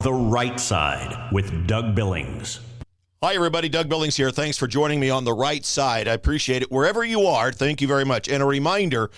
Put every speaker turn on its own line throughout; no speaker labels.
The Right Side with Doug Billings.
Hi, everybody. Doug Billings here. Thanks for joining me on The Right Side. I appreciate it. Wherever you are, thank you very much. And a reminder,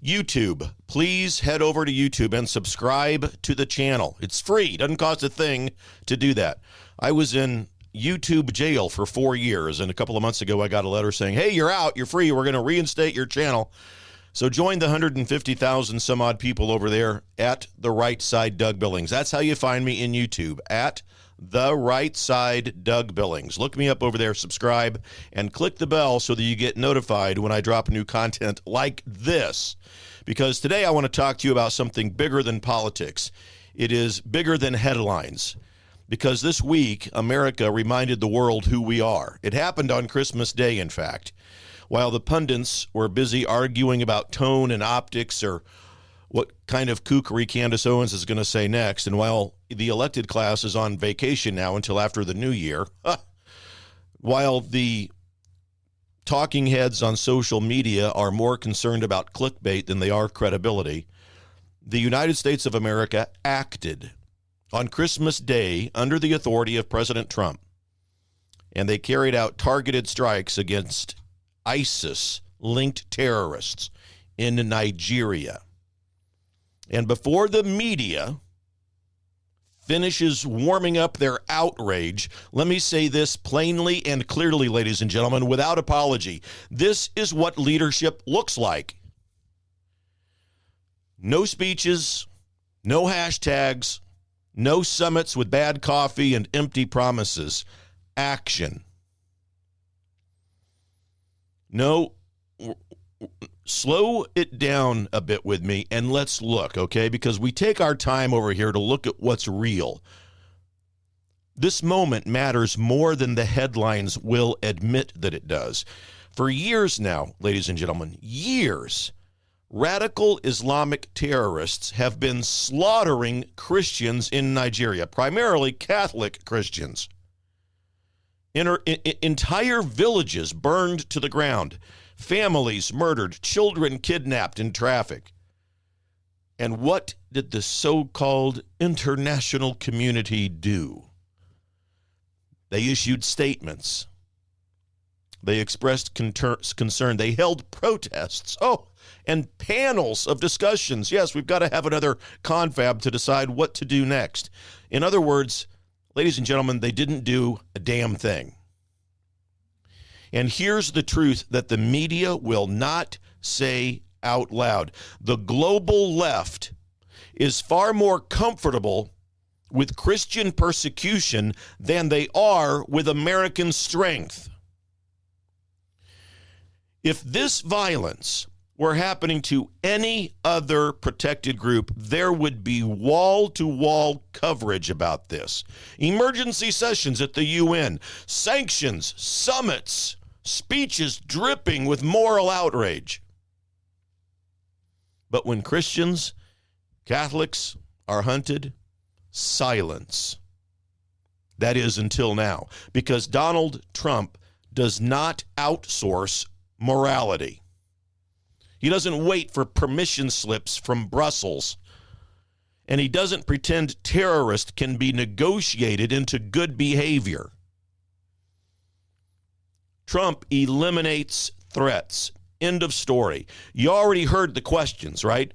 YouTube, please head over to YouTube and subscribe to the channel. It's free. Doesn't cost a thing to do that. I was in YouTube jail for 4 years, and a couple of months ago, I got a letter saying, hey, you're out. You're free. We're going to reinstate your channel. So join the 150,000 some odd people over there at The Right Side Doug Billings. That's how you find me in YouTube, at The Right Side Doug Billings. Look me up over there, subscribe, and click the bell so that you get notified when I drop new content like this. Because today I want to talk to you about something bigger than politics. It is bigger than headlines. Because this week, America reminded the world who we are. It happened on Christmas Day, in fact. While the pundits were busy arguing about tone and optics or what kind of kookery Candace Owens is going to say next, and while the elected class is on vacation now until after the new year, while the talking heads on social media are more concerned about clickbait than they are credibility, the United States of America acted on Christmas Day under the authority of President Trump, and they carried out targeted strikes against ISIS-linked terrorists in Nigeria. And before the media finishes warming up their outrage, let me say this plainly and clearly, ladies and gentlemen, without apology. This is what leadership looks like. No speeches, no hashtags, no summits with bad coffee and empty promises. Action. No, slow it down a bit with me and let's look, okay? Because we take our time over here to look at what's real. This moment matters more than the headlines will admit that it does. For years now, ladies and gentlemen, years, radical Islamic terrorists have been slaughtering Christians in Nigeria, primarily Catholic Christians. Entire villages burned to the ground, families murdered, children kidnapped in traffic. And what did the so-called international community do? They issued statements. They expressed concern. They held protests. And panels of discussions. Yes, we've got to have another confab to decide what to do next. In other words, ladies and gentlemen, they didn't do a damn thing. And here's the truth that the media will not say out loud. The global left is far more comfortable with Christian persecution than they are with American strength. If this violence were happening to any other protected group, there would be wall-to-wall coverage about this. Emergency sessions at the UN, sanctions, summits, speeches dripping with moral outrage. But when Christians, Catholics are hunted, silence. That is until now, because Donald Trump does not outsource morality. He doesn't wait for permission slips from Brussels. And he doesn't pretend terrorists can be negotiated into good behavior. Trump eliminates threats. End of story. You already heard the questions, right?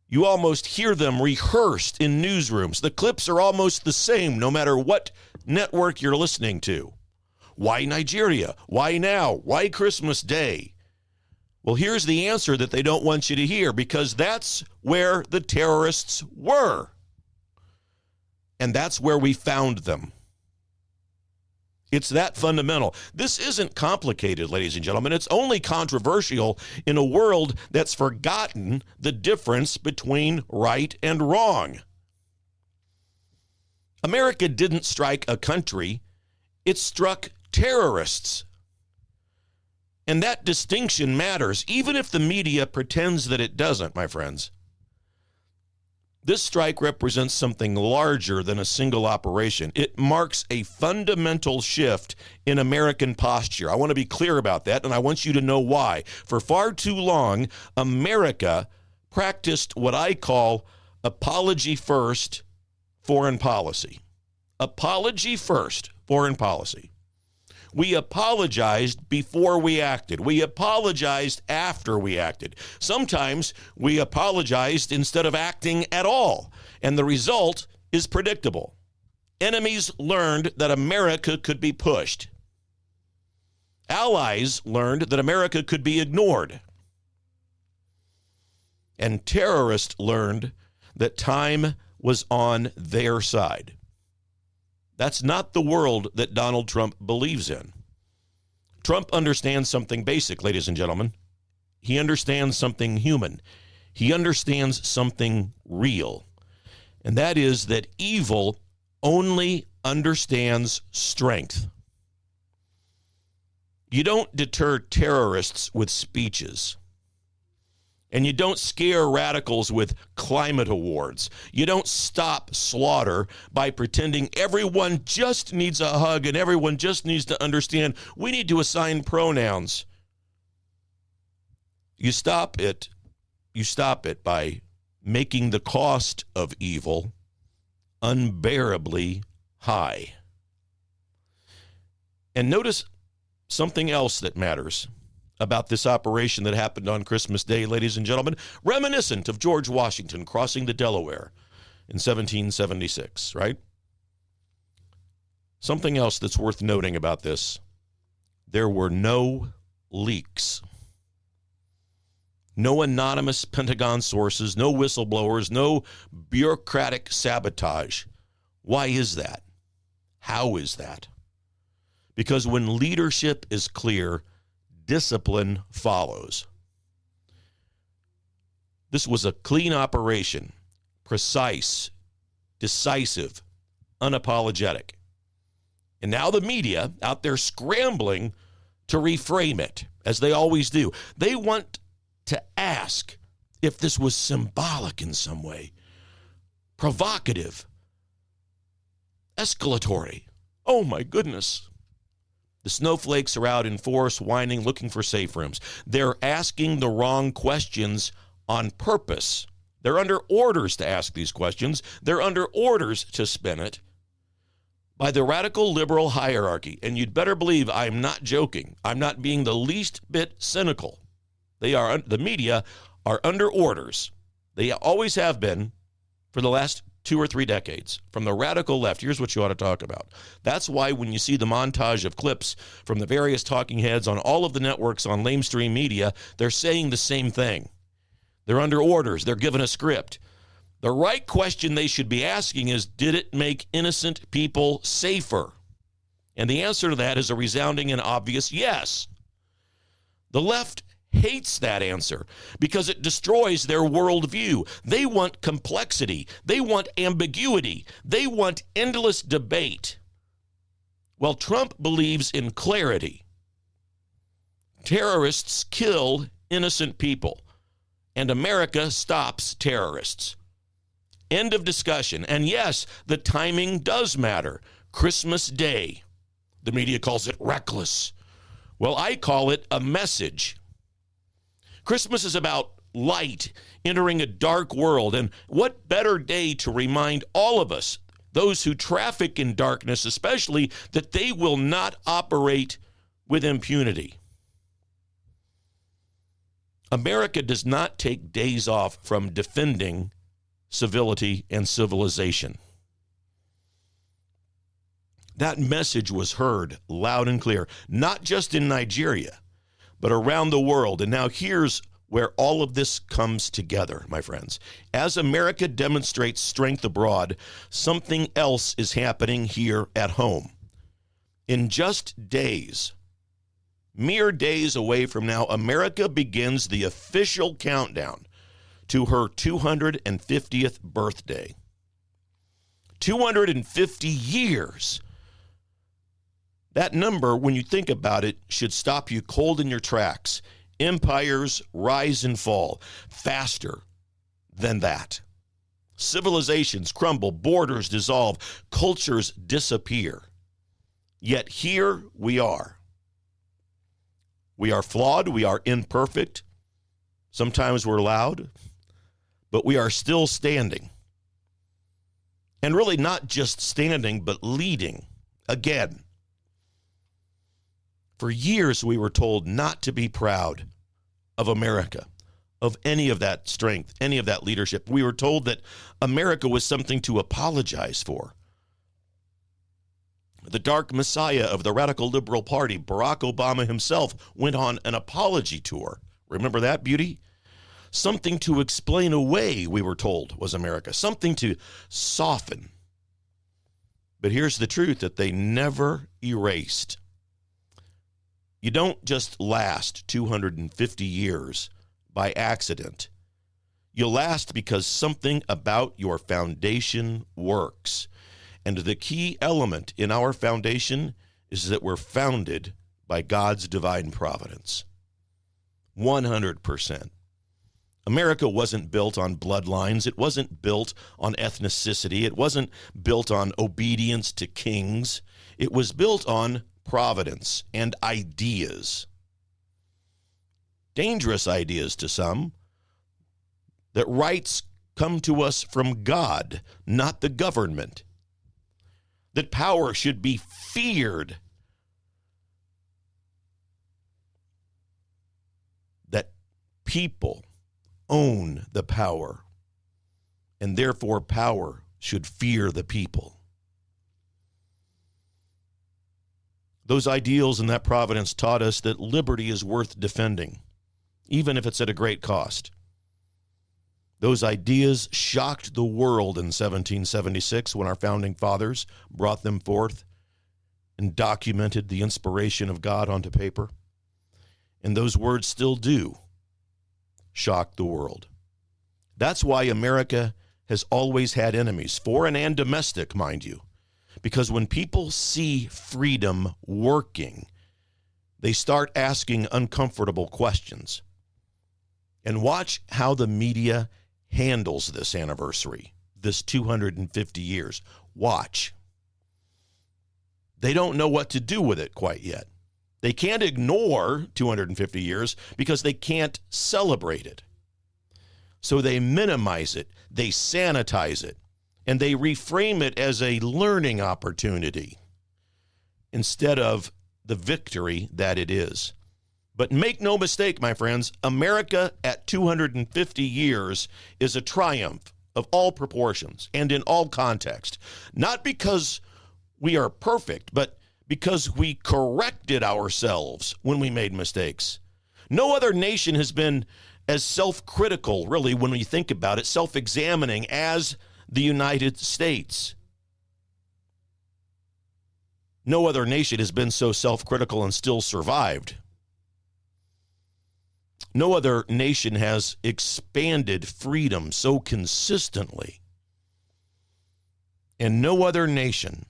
You almost hear them rehearsed in newsrooms. The clips are almost the same no matter what network you're listening to. Why Nigeria? Why now? Why Christmas Day? Well, here's the answer that they don't want you to hear, because that's where the terrorists were. And that's where we found them. It's that fundamental. This isn't complicated, ladies and gentlemen. It's only controversial in a world that's forgotten the difference between right and wrong. America didn't strike a country. It struck terrorists. And that distinction matters, even if the media pretends that it doesn't, my friends. This strike represents something larger than a single operation. It marks a fundamental shift in American posture. I want to be clear about that, and I want you to know why. For far too long, America practiced what I call apology first foreign policy. apology first, foreign policy. We apologized before we acted. We apologized after we acted. Sometimes we apologized instead of acting at all, and the result is predictable. Enemies learned that America could be pushed. Allies learned that America could be ignored. And terrorists learned that time was on their side. That's not the world that Donald Trump believes in. Trump understands something basic, ladies and gentlemen. He understands something human. He understands something real. And that is that evil only understands strength. You don't deter terrorists with speeches. And you don't scare radicals with climate awards. You don't stop slaughter by pretending everyone just needs a hug and everyone just needs to understand we need to assign pronouns. You stop it by making the cost of evil unbearably high. And notice something else that matters about this operation that happened on Christmas Day, ladies and gentlemen, reminiscent of George Washington crossing the Delaware in 1776, right? Something else that's worth noting about this, there were no leaks. No anonymous Pentagon sources, no whistleblowers, no bureaucratic sabotage. Why is that? How is that? Because when leadership is clear, discipline follows. This was a clean operation, precise, decisive, unapologetic. And now the media out there scrambling to reframe it, as they always do. They want to ask if this was symbolic in some way, provocative, escalatory. Oh my goodness. The snowflakes are out in force, whining, looking for safe rooms. They're asking the wrong questions on purpose. They're under orders to ask these questions. They're under orders to spin it by the radical liberal hierarchy. And you'd better believe I'm not joking. I'm not being the least bit cynical. The media are under orders. They always have been for the last 2 or 3 decades from the radical left. Here's what you ought to talk about. That's why when you see the montage of clips from the various talking heads on all of the networks on lamestream media, they're saying the same thing. They're under orders. They're given a script. The right question they should be asking is, did it make innocent people safer? And the answer to that is a resounding and obvious yes. The left hates that answer because it destroys their worldview. They want complexity. They want ambiguity. They want endless debate. Well, Trump believes in clarity. Terrorists kill innocent people, and America stops terrorists. End of discussion. And yes, the timing does matter. Christmas Day. The media calls it reckless. Well, I call it a message. Christmas is about light entering a dark world. And what better day to remind all of us, those who traffic in darkness especially, that they will not operate with impunity. America does not take days off from defending civility and civilization. That message was heard loud and clear, not just in Nigeria, but around the world. And now here's where all of this comes together, my friends. As America demonstrates strength abroad, something else is happening here at home. In just days, mere days away from now, America begins the official countdown to her 250th birthday. 250 years. That number, when you think about it, should stop you cold in your tracks. Empires rise and fall faster than that. Civilizations crumble, borders dissolve, cultures disappear. Yet here we are. We are flawed, we are imperfect. Sometimes we're loud, but we are still standing. And really not just standing, but leading again. For years, we were told not to be proud of America, of any of that strength, any of that leadership. We were told that America was something to apologize for. The dark messiah of the radical liberal party, Barack Obama himself, went on an apology tour. Remember that, beauty? Something to explain away, we were told, was America. Something to soften. But here's the truth that they never erased. You don't just last 250 years by accident. You last because something about your foundation works. And the key element in our foundation is that we're founded by God's divine providence. 100%. America wasn't built on bloodlines. It wasn't built on ethnicity. It wasn't built on obedience to kings. It was built on providence and ideas. Dangerous ideas to some. That rights come to us from God, not the government. That power should be feared. That people own the power, and therefore power should fear the people. Those ideals and that providence taught us that liberty is worth defending, even if it's at a great cost. Those ideas shocked the world in 1776 when our founding fathers brought them forth and documented the inspiration of God onto paper. And those words still do shock the world. That's why America has always had enemies, foreign and domestic, mind you. Because when people see freedom working, they start asking uncomfortable questions. And watch how the media handles this anniversary, this 250 years. Watch. They don't know what to do with it quite yet. They can't ignore 250 years because they can't celebrate it. So they minimize it, they sanitize it, and they reframe it as a learning opportunity instead of the victory that it is. But make no mistake, my friends, America at 250 years is a triumph of all proportions and in all context. Not because we are perfect, but because we corrected ourselves when we made mistakes. No other nation has been as self-critical, really, when we think about it, self-examining as the United States. No other nation has been so self-critical and still survived. No other nation has expanded freedom so consistently. And no other nation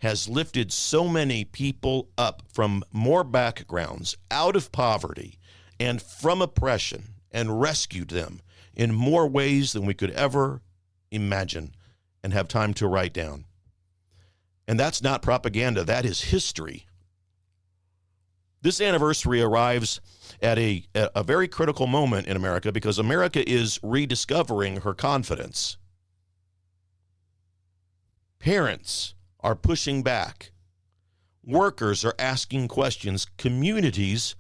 has lifted so many people up from more backgrounds, out of poverty, and from oppression, and rescued them in more ways than we could ever imagine and have time to write down. And that's not propaganda, that is history. This anniversary arrives at a very critical moment in America because America is rediscovering her confidence. Parents are pushing back. Workers are asking questions. Communities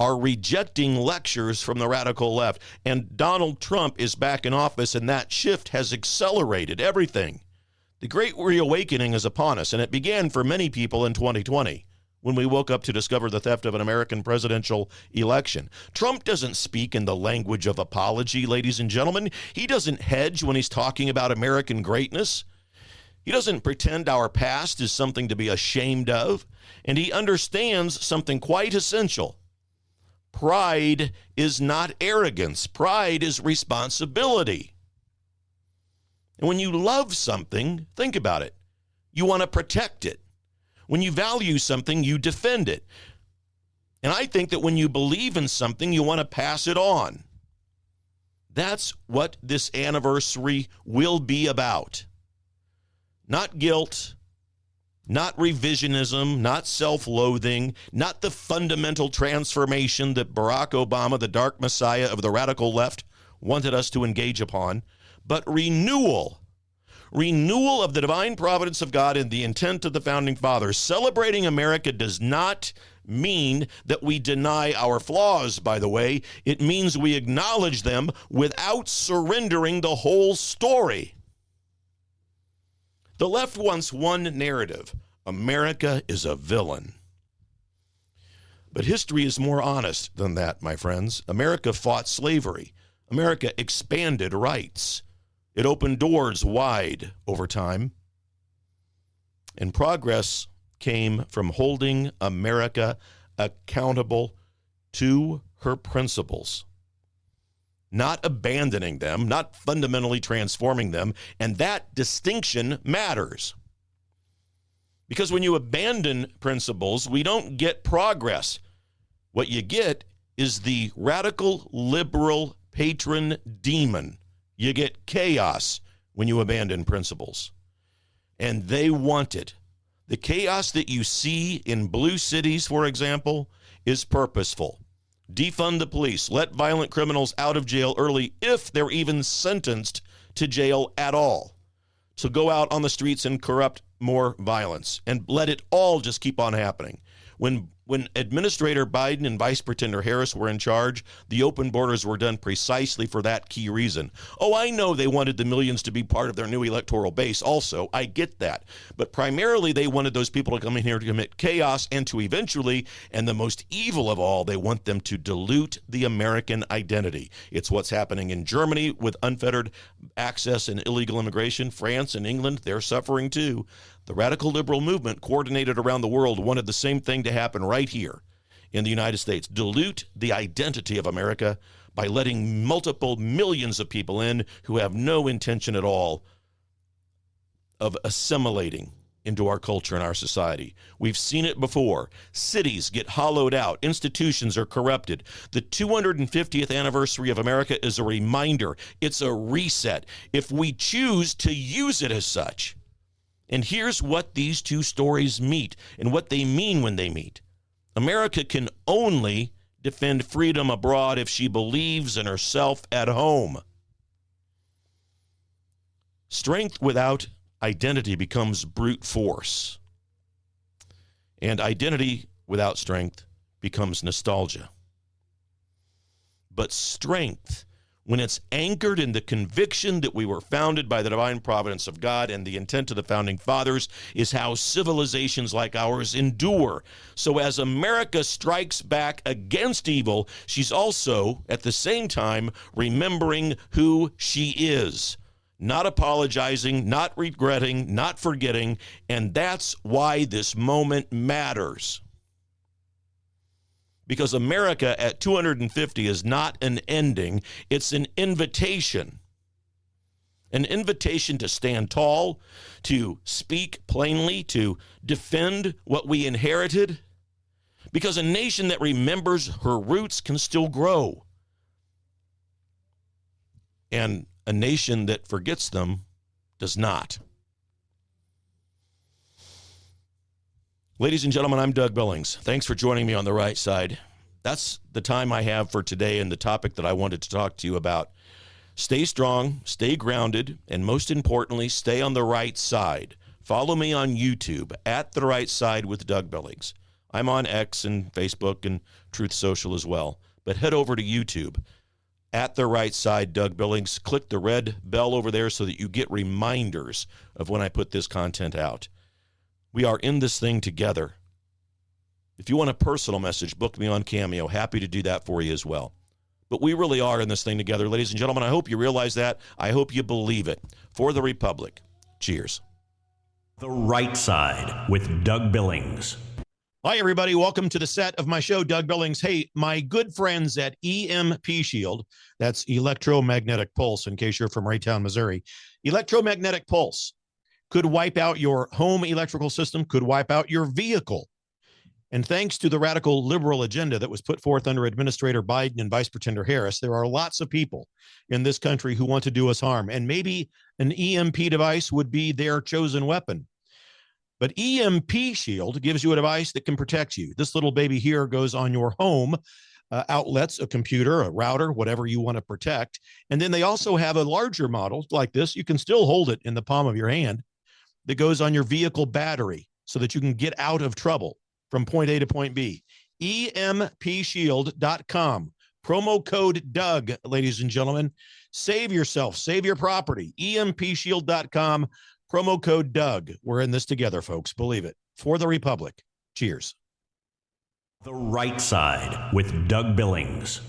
are rejecting lectures from the radical left. And Donald Trump is back in office, and that shift has accelerated everything. The Great Reawakening is upon us, and it began for many people in 2020 when we woke up to discover the theft of an American presidential election. Trump doesn't speak in the language of apology, ladies and gentlemen. He doesn't hedge when he's talking about American greatness. He doesn't pretend our past is something to be ashamed of, and he understands something quite essential. Pride is not arrogance. Pride is responsibility. And when you love something, think about it. You want to protect it. When you value something, you defend it. And I think that when you believe in something, you want to pass it on. That's what this anniversary will be about. Not guilt, not revisionism, not self-loathing, not the fundamental transformation that Barack Obama, the dark messiah of the radical left, wanted us to engage upon, but renewal. renewal of the divine providence of God and the intent of the founding fathers. Celebrating America does not mean that we deny our flaws, by the way. It means we acknowledge them without surrendering the whole story. The left wants one narrative: America is a villain. But history is more honest than that, my friends. America fought slavery. America expanded rights. It opened doors wide over time. And progress came from holding America accountable to her principles, not abandoning them, not fundamentally transforming them. And that distinction matters. Because when you abandon principles, we don't get progress. What you get is the radical liberal patron demon. You get chaos when you abandon principles. And they want it. The chaos that you see in blue cities, for example, is purposeful. Defund the police. Let violent criminals out of jail early if they're even sentenced to jail at all. So go out on the streets and corrupt more violence and let it all just keep on happening. When Administrator Biden and Vice President Harris were in charge, the open borders were done precisely for that key reason. Oh, I know they wanted the millions to be part of their new electoral base also. I get that. But primarily they wanted those people to come in here to commit chaos and to eventually, and the most evil of all, they want them to dilute the American identity. It's what's happening in Germany with unfettered access and illegal immigration. France and England, they're suffering too. The radical liberal movement, coordinated around the world, wanted the same thing to happen right here in the United States. Dilute the identity of America by letting multiple millions of people in who have no intention at all of assimilating into our culture and our society. We've seen it before. Cities get hollowed out. Institutions are corrupted. The 250th anniversary of America is a reminder. It's a reset if we choose to use it as such. And here's what these two stories meet and what they mean when they meet. America can only defend freedom abroad if she believes in herself at home. Strength without identity becomes brute force. And identity without strength becomes nostalgia. But strength, when it's anchored in the conviction that we were founded by the divine providence of God and the intent of the founding fathers, is how civilizations like ours endure. So as America strikes back against evil, she's also, at the same time, remembering who she is. Not apologizing, not regretting, not forgetting, and that's why this moment matters. Because America at 250 is not an ending, it's an invitation. An invitation to stand tall, to speak plainly, to defend what we inherited. Because a nation that remembers her roots can still grow. And a nation that forgets them does not. Ladies and gentlemen, I'm Doug Billings. Thanks for joining me on the right side. That's the time I have for today and the topic that I wanted to talk to you about. Stay strong, stay grounded, and most importantly, stay on the right side. Follow me on YouTube, at The Right Side with Doug Billings. I'm on X and Facebook and Truth Social as well. But head over to YouTube, at The Right Side, Doug Billings. Click the red bell over there so that you get reminders of when I put this content out. We are in this thing together. If you want a personal message, book me on Cameo. Happy to do that for you as well. But we really are in this thing together, ladies and gentlemen. I hope you realize that. I hope you believe it. For the Republic. Cheers.
The Right Side with Doug Billings.
Hi, everybody. Welcome to the set of my show, Doug Billings. Hey, my good friends at EMP Shield, that's electromagnetic pulse, in case you're from Raytown, Missouri. Electromagnetic pulse could wipe out your home electrical system, could wipe out your vehicle. And thanks to the radical liberal agenda that was put forth under Administrator Biden and Vice President Harris, there are lots of people in this country who want to do us harm. And maybe an EMP device would be their chosen weapon. But EMP Shield gives you a device that can protect you. This little baby here goes on your home outlets, a computer, a router, whatever you want to protect. And then they also have a larger model like this. You can still hold it in the palm of your hand that goes on your vehicle battery so that you can get out of trouble from point A to point B. EMPshield.com. Promo code Doug, ladies and gentlemen. Save yourself, save your property. EMPshield.com. Promo code Doug. We're in this together, folks. Believe it. For the Republic. Cheers.
The Right Side with Doug Billings.